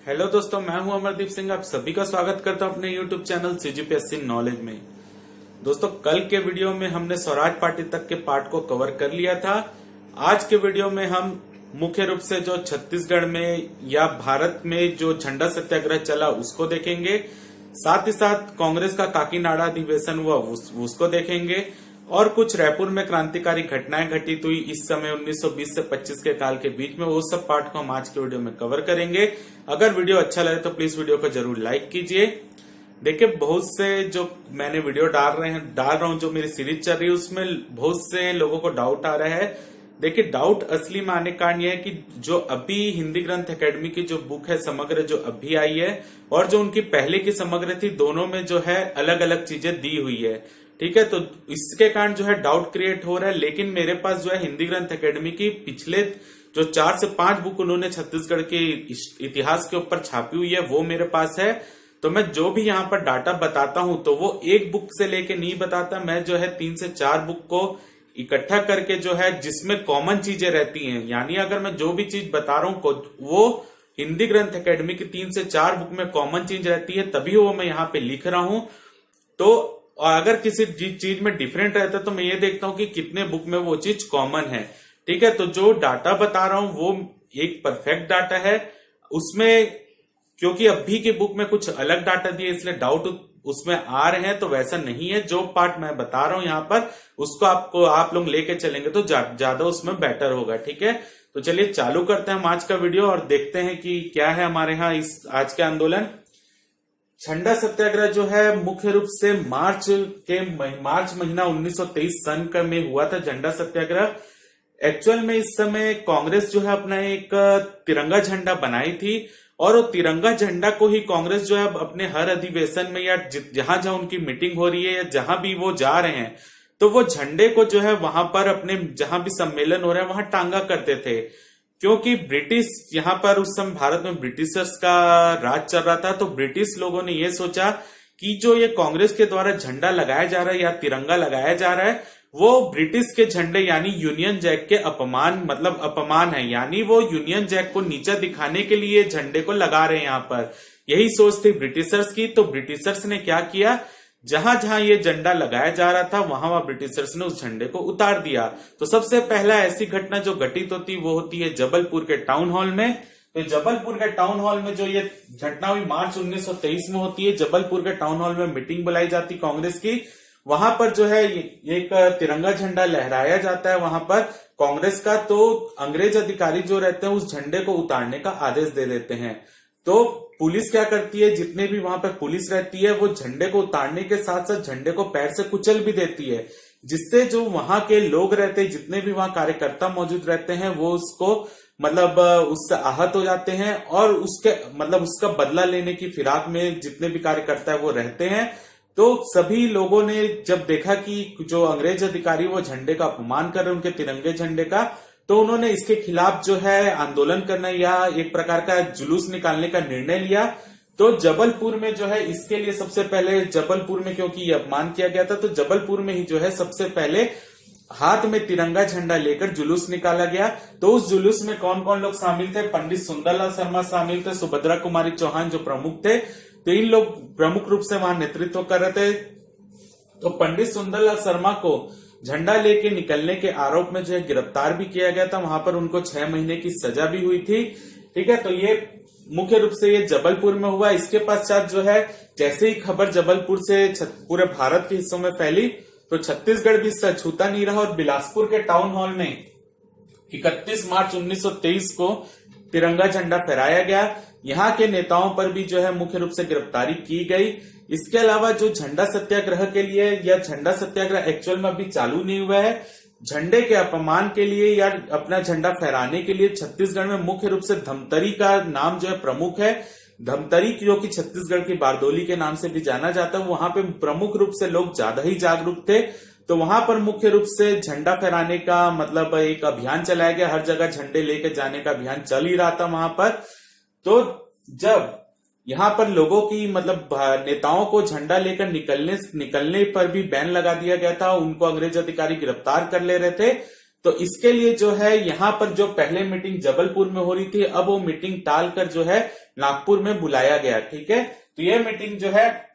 Hello दोस्तों, मैं हूं अमरदीप सिंह। आप सभी का स्वागत करता हूं अपने यूट्यूब चैनल सीजीपीएससी नॉलेज में। दोस्तों, कल के वीडियो में हमने स्वराज पार्टी तक के पार्ट को कवर कर लिया था। आज के वीडियो में हम मुख्य रूप से जो छत्तीसगढ़ में या भारत में जो झंडा सत्याग्रह चला उसको देखेंगे। साथ ही साथ कांग्रेस का काकीनाडा अधिवेशन हुआ उसको देखेंगे और कुछ रायपुर में क्रांतिकारी घटनाएं घटित हुई इस समय 1920 से 25 के काल के बीच में, वो सब पार्ट को हम आज के वीडियो में कवर करेंगे। अगर वीडियो अच्छा लगे तो प्लीज वीडियो को जरूर लाइक कीजिए। देखिए, बहुत से जो मैंने वीडियो डाल रहा हूं, जो मेरी सीरीज चल रही है उसमें बहुत से लोगों को डाउट आ रहा है। देखिए, डाउट असली में आने का कारण यह है कि जो अभी हिंदी ग्रंथ एकेडमी की जो बुक है समग्र, जो अभी आई है, और जो उनकी पहले की समग्र थी, दोनों में जो है अलग अलग चीजें दी हुई है। ठीक है, तो इसके कारण जो है डाउट क्रिएट हो रहा है। लेकिन मेरे पास जो है हिंदी ग्रंथ एकेडमी की पिछले जो 4 से 5 बुक उन्होंने छत्तीसगढ़ के इतिहास के ऊपर छापी हुई है वो मेरे पास है। तो मैं जो भी यहाँ पर डाटा बताता हूं तो वो एक बुक से लेके नहीं बताता। मैं जो है 3 से 4 बुक को इकट्ठा करके जो है जिसमें कॉमन चीजें रहती हैं, यानी अगर मैं जो भी चीज बता रहा हूं वो हिंदी ग्रंथ एकेडमी की 3 से 4 बुक में कॉमन चीज रहती है, तभी वो मैं यहाँ पे लिख रहा हूं। तो और अगर किसी चीज में डिफरेंट रहता है तो मैं ये देखता हूं कि कितने बुक में वो चीज कॉमन है। ठीक है, तो जो डाटा बता रहा हूं वो एक परफेक्ट डाटा है। उसमें क्योंकि अभी की बुक में कुछ अलग डाटा दिए इसलिए डाउट उसमें आ रहे हैं, तो वैसा नहीं है। जो पार्ट मैं बता रहा हूं यहाँ पर उसको आप लोग लेके चलेंगे तो ज्यादा उसमें बेटर होगा। ठीक है, तो चलिए चालू करते हैं हम आज का वीडियो और देखते हैं कि क्या है हमारे यहाँ इस आज के आंदोलन। झंडा सत्याग्रह जो है मुख्य रूप से मार्च महीना 1923 सन का में हुआ था झंडा सत्याग्रह। एक्चुअल में इस समय कांग्रेस जो है अपना एक तिरंगा झंडा बनाई थी और वो तिरंगा झंडा को ही कांग्रेस जो है अपने हर अधिवेशन में या जहां जहां उनकी मीटिंग हो रही है या जहां भी वो जा रहे हैं तो वो झंडे को जो है वहां पर अपने जहां भी सम्मेलन हो रहे हैं वहां टांगा करते थे। क्योंकि ब्रिटिश यहाँ पर उस समय भारत में ब्रिटिशर्स का राज चल रहा था, तो ब्रिटिश लोगों ने ये सोचा कि जो ये कांग्रेस के द्वारा झंडा लगाया जा रहा है या तिरंगा लगाया जा रहा है वो ब्रिटिश के झंडे यानी यूनियन जैक के अपमान है, यानी वो यूनियन जैक को नीचा दिखाने के लिए झंडे को लगा रहे हैं यहाँ पर। यही सोच थी ब्रिटिशर्स की। तो ब्रिटिशर्स ने क्या किया, जहां जहां ये झंडा लगाया जा रहा था वहां ब्रिटिशर्स ने उस झंडे को उतार दिया। तो सबसे पहला ऐसी घटना जो घटित होती वो होती है जबलपुर के टाउन हॉल में। तो जबलपुर के टाउन हॉल में जो ये घटना हुई मार्च 1923 में होती है। जबलपुर के टाउन हॉल में मीटिंग बुलाई जाती कांग्रेस की। वहां पर जो है एक तिरंगा झंडा लहराया जाता है वहां पर कांग्रेस का। तो अंग्रेज अधिकारी जो रहते हैं उस झंडे को उतारने का आदेश दे देते हैं। तो पुलिस क्या करती है, जितने भी वहां पर पुलिस रहती है वो झंडे को उतारने के साथ साथ झंडे को पैर से कुचल भी देती है, जिससे जो वहां के लोग रहते हैं, जितने भी वहां कार्यकर्ता मौजूद रहते हैं वो उसको उससे आहत हो जाते हैं और उसका बदला लेने की फिराक में जितने भी कार्यकर्ता है वो रहते हैं। तो सभी लोगों ने जब देखा कि जो अंग्रेज अधिकारी वो झंडे का अपमान कर रहे हैं, उनके तिरंगे झंडे का, तो उन्होंने इसके खिलाफ जो है आंदोलन करना या एक प्रकार का जुलूस निकालने का निर्णय लिया। तो जबलपुर में जो है इसके लिए सबसे पहले जबलपुर में, क्योंकि ये अपमान किया गया था, तो जबलपुर में ही जो है सबसे पहले हाथ में तिरंगा झंडा लेकर जुलूस निकाला गया। तो उस जुलूस में कौन कौन लोग शामिल थे, पंडित सुंदरलाल शर्मा शामिल थे, सुभद्रा कुमारी चौहान जो प्रमुख थे। तो इन लोग प्रमुख रूप से वहां नेतृत्व कर रहे थे। तो पंडित सुंदरलाल शर्मा को झंडा लेके निकलने के आरोप में जो है गिरफ्तार भी किया गया था। वहां पर उनको 6 महीने की सजा भी हुई थी। ठीक है, तो ये मुख्य रूप से ये जबलपुर में हुआ। इसके पश्चात जो है जैसे ही खबर जबलपुर से पूरे भारत के हिस्सों में फैली तो छत्तीसगढ़ भी इससे छूता नहीं रहा और बिलासपुर के टाउन हॉल में 31 मार्च 1923 को तिरंगा झंडा फहराया गया। यहाँ के नेताओं पर भी जो है मुख्य रूप से गिरफ्तारी की गई। इसके अलावा जो झंडा सत्याग्रह के लिए या झंडा सत्याग्रह एक्चुअल में अभी चालू नहीं हुआ है, झंडे के अपमान के लिए या अपना झंडा फहराने के लिए छत्तीसगढ़ में मुख्य रूप से धमतरी का नाम जो है प्रमुख है। धमतरी जो कि छत्तीसगढ़ की बारदोली के नाम से भी जाना जाता है, वहां पे प्रमुख रूप से लोग ज्यादा ही जागरूक थे। तो वहां पर मुख्य रूप से झंडा फहराने का एक अभियान चलाया गया। हर जगह झंडे लेके जाने का अभियान चल ही रहा था वहां पर। तो जब यहाँ पर लोगों की नेताओं को झंडा लेकर निकलने पर भी बैन लगा दिया गया था, उनको अंग्रेज अधिकारी गिरफ्तार कर ले रहे थे। तो इसके लिए जो है यहाँ पर जो पहले मीटिंग जबलपुर में हो रही थी, अब वो मीटिंग टालकर जो है नागपुर में बुलाया गया। ठीक है, तो ये मीटिंग जो है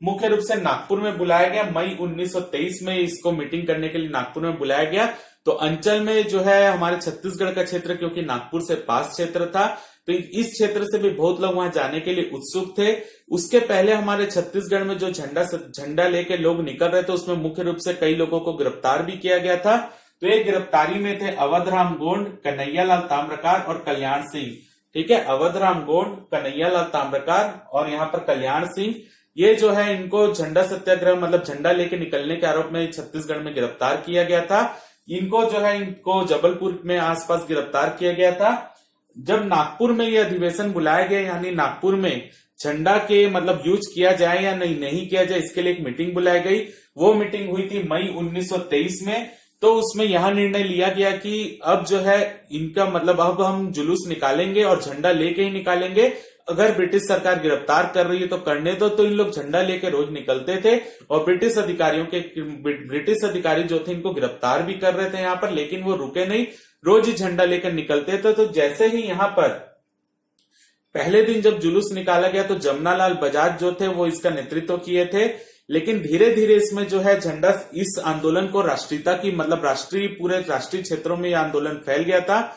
मुख्य रूप से नागपुर में बुलाया गया। मई 1923 में इसको मीटिंग करने के लिए नागपुर में बुलाया गया। तो अंचल में जो है हमारे छत्तीसगढ़ का क्षेत्र, क्योंकि नागपुर से पास क्षेत्र था, तो इस क्षेत्र से भी बहुत लोग वहां जाने के लिए उत्सुक थे। उसके पहले हमारे छत्तीसगढ़ में जो झंडा लेके लोग निकल रहे थे, उसमें मुख्य रूप से कई लोगों को गिरफ्तार भी किया गया था। तो ये गिरफ्तारी में थे अवधराम गोंड, कन्हैयालाल ताम्रकार और कल्याण सिंह। ठीक है, अवधराम गोंड, कन्हैयालाल ताम्रकार और यहाँ पर कल्याण सिंह, ये जो है इनको झंडा सत्याग्रह मतलब झंडा लेके निकलने के आरोप में छत्तीसगढ़ में गिरफ्तार किया गया था। इनको जो है इनको जबलपुर में आसपास गिरफ्तार किया गया था। जब नागपुर में यह अधिवेशन बुलाया गया, यानी नागपुर में झंडा के मतलब यूज किया जाए या नहीं किया जाए, इसके लिए एक मीटिंग बुलाई गई। वो मीटिंग हुई थी मई 1923 में। तो उसमें यह निर्णय लिया गया कि अब जो है इनका मतलब अब हम जुलूस निकालेंगे और झंडा लेके ही निकालेंगे। अगर ब्रिटिश सरकार गिरफ्तार कर रही है तो करने दो। तो इन लोग झंडा लेके रोज निकलते थे और ब्रिटिश अधिकारी जो थे इनको गिरफ्तार भी कर रहे थे यहाँ पर, लेकिन वो रुके नहीं, रोज ही झंडा लेकर निकलते थे। तो जैसे ही यहाँ पर पहले दिन जब जुलूस निकाला गया तो जमनालाल बजाज जो थे वो इसका नेतृत्व किए थे, लेकिन धीरे धीरे इसमें जो है झंडा इस आंदोलन को राष्ट्रीयता की मतलब पूरे राष्ट्रीय क्षेत्रों में यह आंदोलन फैल गया था।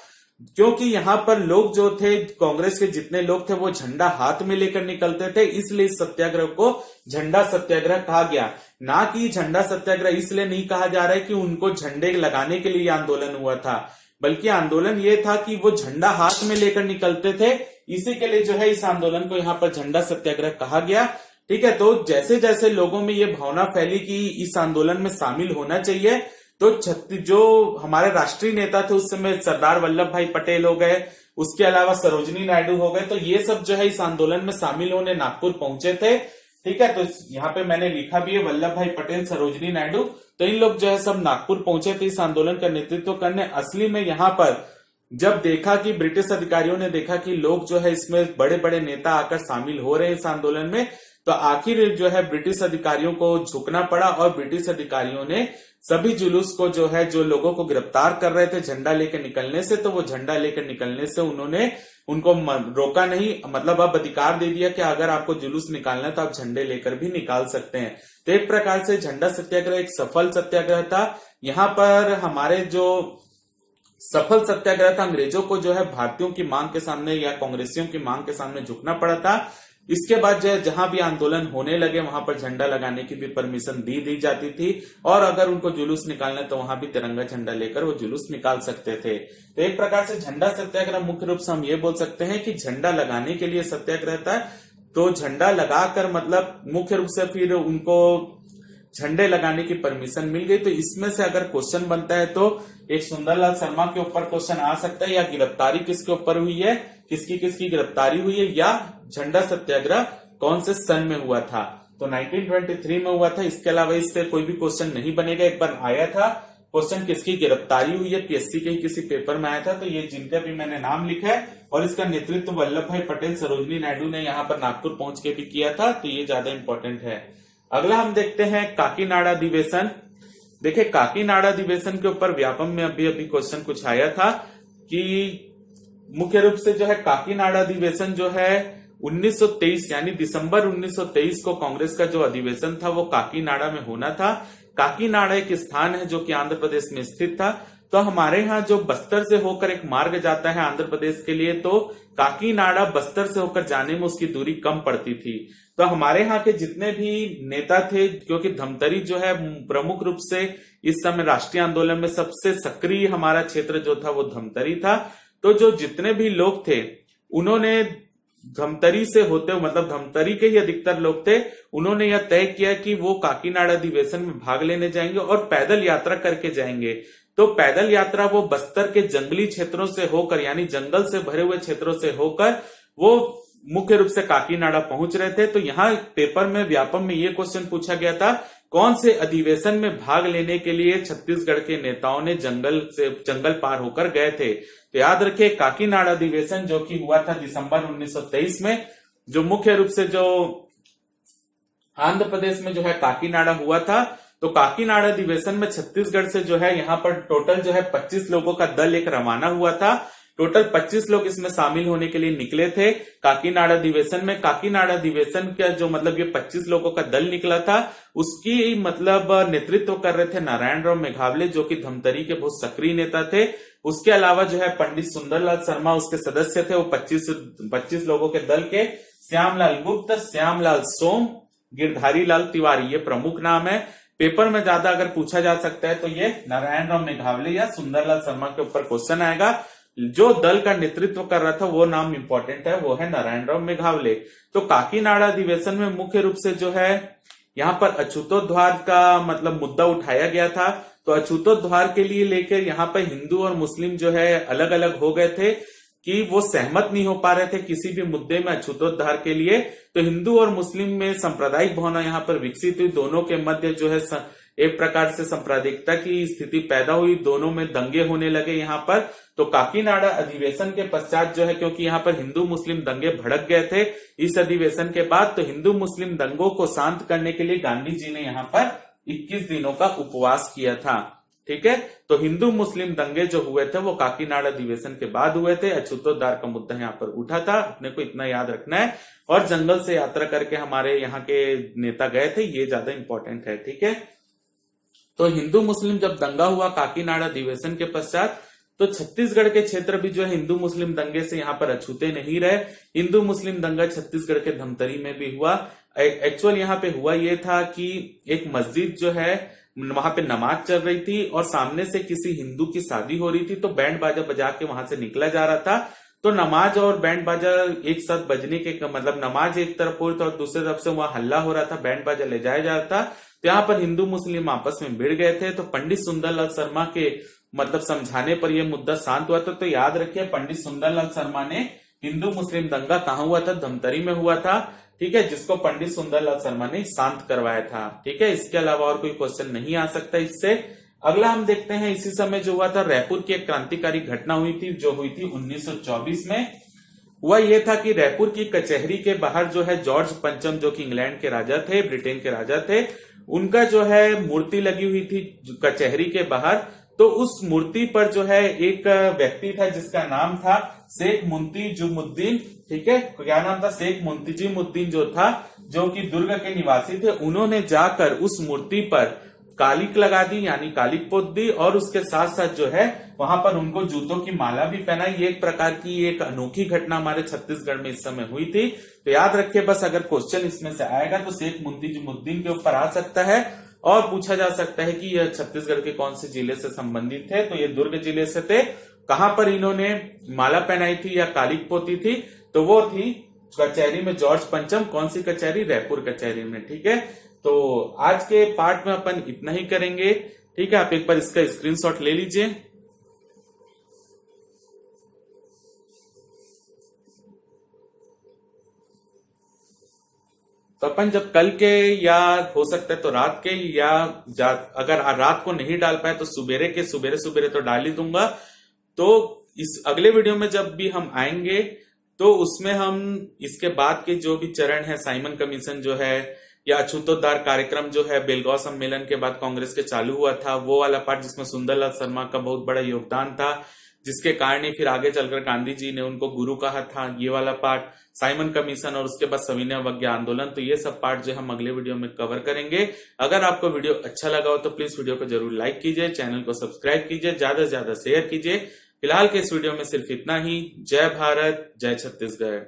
क्योंकि यहाँ पर लोग जो थे, कांग्रेस के जितने लोग थे वो झंडा हाथ में लेकर निकलते थे, इसलिए इस सत्याग्रह को झंडा सत्याग्रह कहा गया। ना कि झंडा सत्याग्रह इसलिए नहीं कहा जा रहा है कि उनको झंडे लगाने के लिए आंदोलन हुआ था, बल्कि आंदोलन ये था कि वो झंडा हाथ में लेकर निकलते थे। इसी के लिए जो है इस आंदोलन को यहाँ पर झंडा सत्याग्रह कहा गया। ठीक है, तो जैसे जैसे लोगों में ये भावना फैली कि इस आंदोलन में शामिल होना चाहिए, तो जो हमारे राष्ट्रीय नेता थे उस समय सरदार वल्लभ भाई पटेल हो गए, उसके अलावा सरोजनी नायडू हो गए, तो ये सब जो है इस आंदोलन में शामिल होने नागपुर पहुंचे थे। ठीक है, तो यहाँ पे मैंने लिखा भी है वल्लभ भाई पटेल, सरोजनी नायडू, तो इन लोग जो है सब नागपुर पहुंचे थे इस आंदोलन का नेतृत्व करने। असली में यहाँ पर जब देखा कि ब्रिटिश अधिकारियों ने देखा कि लोग जो है इसमें बड़े बड़े नेता आकर शामिल हो रहे हैं इस आंदोलन में, तो आखिर जो है ब्रिटिश अधिकारियों को झुकना पड़ा और ब्रिटिश अधिकारियों ने सभी जुलूस को जो है जो लोगों को गिरफ्तार कर रहे थे झंडा लेकर निकलने से, तो वो झंडा लेकर निकलने से उन्होंने उनको रोका नहीं, मतलब अब अधिकार दे दिया कि अगर आपको जुलूस निकालना है तो आप झंडे लेकर भी निकाल सकते हैं। तो एक प्रकार से झंडा सत्याग्रह एक सफल सत्याग्रह था। यहाँ पर हमारे जो सफल सत्याग्रह था, अंग्रेजों को जो है भारतीयों की मांग के सामने या कांग्रेसियों की मांग के सामने झुकना पड़ा था। इसके बाद जो है जहां भी आंदोलन होने लगे वहां पर झंडा लगाने की भी परमिशन दी जाती थी, और अगर उनको जुलूस निकालना तो वहां भी तिरंगा झंडा लेकर वो जुलूस निकाल सकते थे। तो एक प्रकार से झंडा सत्याग्रह मुख्य रूप से हम ये बोल सकते हैं कि झंडा लगाने के लिए सत्याग्रह था। तो झंडा लगाकर मतलब मुख्य रूप से फिर उनको झंडे लगाने की परमिशन मिल गई। तो इसमें से अगर क्वेश्चन बनता है तो एक सुंदरलाल शर्मा के ऊपर क्वेश्चन आ सकता है, या गिरफ्तारी किसके ऊपर हुई है, किसकी गिरफ्तारी हुई है, या झंडा सत्याग्रह कौन से सन में हुआ था। तो 1923 में हुआ था। इसके अलावा इससे कोई भी क्वेश्चन नहीं बनेगा। एक बार आया था क्वेश्चन किसकी गिरफ्तारी हुई है, पीएससी के ही किसी पेपर में आया था। तो ये जिनका भी मैंने नाम लिखा है, और इसका नेतृत्व वल्लभ भाई पटेल, सरोजनी नायडू ने यहाँ पर नागपुर पहुंच के भी किया था। तो ये ज्यादा इंपॉर्टेंट है। अगला हम देखते हैं काकीनाडा अधिवेशन। देखिए काकीनाडा अधिवेशन के ऊपर व्यापम में अभी क्वेश्चन कुछ आया था कि मुख्य रूप से जो है काकीनाडा अधिवेशन जो है 1923 यानी दिसंबर 1923 को कांग्रेस का जो अधिवेशन था वो काकीनाडा में होना था। काकीनाडा एक स्थान है जो कि आंध्र प्रदेश में स्थित था। तो हमारे यहाँ जो बस्तर से होकर एक मार्ग जाता है आंध्र प्रदेश के लिए, तो काकीनाडा बस्तर से होकर जाने में उसकी दूरी कम पड़ती थी। तो हमारे यहाँ के जितने भी नेता थे, क्योंकि धमतरी जो है प्रमुख रूप से इस समय राष्ट्रीय आंदोलन में सबसे सक्रिय हमारा क्षेत्र जो था वो धमतरी था। तो जो जितने भी लोग थे उन्होंने धमतरी से होते मतलब धमतरी के ही अधिकतर लोग थे, उन्होंने यह तय किया कि वो काकीनाडा अधिवेशन में भाग लेने जाएंगे और पैदल यात्रा करके जाएंगे। तो पैदल यात्रा वो बस्तर के जंगली क्षेत्रों से होकर यानी जंगल से भरे हुए क्षेत्रों से होकर वो मुख्य रूप से काकीनाडा पहुंच रहे थे। तो यहाँ पेपर में व्यापम में ये क्वेश्चन पूछा गया था, कौन से अधिवेशन में भाग लेने के लिए छत्तीसगढ़ के नेताओं ने जंगल पार होकर गए थे। तो याद रखिए काकीनाडा अधिवेशन जो कि हुआ था दिसंबर 1923 में, जो मुख्य रूप से जो आंध्र प्रदेश में जो है काकीनाडा हुआ था। तो काकीनाड़ा अधिवेशन में छत्तीसगढ़ से जो है यहाँ पर टोटल जो है 25 लोगों का दल एक रवाना हुआ था। टोटल 25 लोग इसमें शामिल होने के लिए निकले थे काकीनाड़ा अधिवेशन में। काकीनाड़ा अधिवेशन का जो मतलब ये 25 लोगों का दल निकला था, उसकी मतलब नेतृत्व कर रहे थे नारायण राव मेघावले, जो कि धमतरी के बहुत सक्रिय नेता थे। उसके अलावा जो है पंडित सुंदरलाल शर्मा उसके सदस्य थे। वो 25 लोगों के दल के श्यामलाल गुप्त, श्यामलाल सोम, गिरधारी लाल तिवारी, ये प्रमुख नाम है। पेपर में ज्यादा अगर पूछा जा सकता है तो ये नारायण राव मेघावले या सुंदरलाल शर्मा के ऊपर क्वेश्चन आएगा। जो दल का नेतृत्व कर रहा था वो नाम इंपॉर्टेंट है, वो है नारायण राव मेघावले। तो काकीनाड़ा अधिवेशन में मुख्य रूप से जो है यहाँ पर अछूतोद्वार का मतलब मुद्दा उठाया गया था। तो अछूतोद्वार के लिए लेकर यहाँ पर हिंदू और मुस्लिम जो है अलग अलग हो गए थे कि वो सहमत नहीं हो पा रहे थे किसी भी मुद्दे में अछूतोद्धार के लिए। तो हिंदू और मुस्लिम में सांप्रदायिक भावना यहाँ पर विकसित हुई। दोनों के मध्य जो है एक प्रकार से सांप्रदायिकता की स्थिति पैदा हुई। दोनों में दंगे होने लगे यहाँ पर। तो काकीनाड़ा अधिवेशन के पश्चात जो है, क्योंकि यहाँ पर हिंदू मुस्लिम दंगे भड़क गए थे इस अधिवेशन के बाद, तो हिंदू मुस्लिम दंगों को शांत करने के लिए गांधी जी ने यहाँ पर 21 दिनों का उपवास किया था। ठीक है, तो हिंदू मुस्लिम दंगे जो हुए थे वो काकीनाड़ा अधिवेशन के बाद हुए थे। अछूतोद्धार का मुद्दा यहाँ पर उठा था, अपने को इतना याद रखना है। और जंगल से यात्रा करके हमारे यहाँ के नेता गए थे, ये ज्यादा इंपॉर्टेंट है। ठीक है, तो हिंदू मुस्लिम जब दंगा हुआ काकीनाड़ा अधिवेशन के पश्चात, तो छत्तीसगढ़ के क्षेत्र भी जो है हिंदू मुस्लिम दंगे से यहाँ पर अछूते नहीं रहे। हिंदू मुस्लिम दंगा छत्तीसगढ़ के धमतरी में भी हुआ। एक्चुअल यहाँ पे हुआ ये था कि एक मस्जिद जो है वहां पे नमाज चल रही थी और सामने से किसी हिंदू की शादी हो रही थी, तो बैंड बाजा बजा के वहां से निकला जा रहा था। तो नमाज और बैंड बाजा एक साथ बजने के मतलब नमाज एक तरफ हो रही थी और दूसरी तरफ से वहां हल्ला हो रहा था, बैंड बाजा ले जाया जा रहा था। तो यहाँ पर हिंदू मुस्लिम आपस में भिड़ गए थे। तो पंडित सुंदरलाल शर्मा के मतलब समझाने पर यह मुद्दा शांत हुआ था। तो याद रखिए, पंडित सुंदरलाल शर्मा ने हिंदू मुस्लिम दंगा कहाँ हुआ था? धमतरी में हुआ था। ठीक है, जिसको पंडित सुंदरलाल शर्मा ने शांत करवाया था। ठीक है, इसके अलावा और कोई क्वेश्चन नहीं आ सकता इससे। अगला हम देखते हैं, इसी समय जो हुआ था रायपुर की एक क्रांतिकारी घटना हुई थी, जो हुई थी 1924 में। हुआ यह था कि रायपुर की कचहरी के बाहर जो है जॉर्ज पंचम, जो कि इंग्लैंड के राजा थे, ब्रिटेन के राजा थे, उनका जो है मूर्ति लगी हुई थी कचहरी के बाहर। तो उस मूर्ति पर जो है एक व्यक्ति था जिसका नाम था शेख मुंतजिमुद्दीन। ठीक है, क्या नाम था? शेख मुंतजिमुद्दीन जो था, जो कि दुर्ग के निवासी थे। उन्होंने जाकर उस मूर्ति पर कालिक लगा दी, यानी कालिक पोत दी, और उसके साथ साथ जो है वहां पर उनको जूतों की माला भी पहनाई। ये एक प्रकार की एक अनोखी घटना हमारे छत्तीसगढ़ में इस समय हुई थी। तो याद रखिए, बस अगर क्वेश्चन इसमें से आएगा तो शेख मुंतजिमुद्दीन के ऊपर आ सकता है और पूछा जा सकता है कि यह छत्तीसगढ़ के कौन से जिले से संबंधित थे। तो ये दुर्ग जिले से थे। कहां पर इन्होंने माला पहनाई थी या कालिक पोती थी? तो वो थी कचहरी में जॉर्ज पंचम। कौन सी कचहरी? रायपुर कचहरी में। ठीक है, तो आज के पार्ट में अपन इतना ही करेंगे। ठीक है, आप एक बार इसका स्क्रीनशॉट ले लीजिए। तो अपन जब कल के या हो सकता है तो रात के या अगर रात को नहीं डाल पाए तो सुबेरे के सुबेरे तो डाल ही दूंगा। तो इस अगले वीडियो में जब भी हम आएंगे तो उसमें हम इसके बाद के जो भी चरण है, साइमन कमीशन जो है या अछूतोद्धार कार्यक्रम जो है बेलगांव सम्मेलन के बाद कांग्रेस के चालू हुआ था, वो वाला पार्ट जिसमें सुंदरलाल शर्मा का बहुत बड़ा योगदान था, जिसके कारण ही फिर आगे चलकर गांधी जी ने उनको गुरु कहा था, ये वाला पार्ट, साइमन कमीशन और उसके बाद सविनय अवज्ञा आंदोलन। तो ये सब पार्ट जो हम अगले वीडियो में कवर करेंगे। अगर आपको वीडियो अच्छा लगा हो तो प्लीज वीडियो को जरूर लाइक कीजिए, चैनल को सब्सक्राइब कीजिए, ज्यादा से ज्यादा शेयर कीजिए। फिलहाल के इस वीडियो में सिर्फ इतना ही। जय भारत, जय छत्तीसगढ़।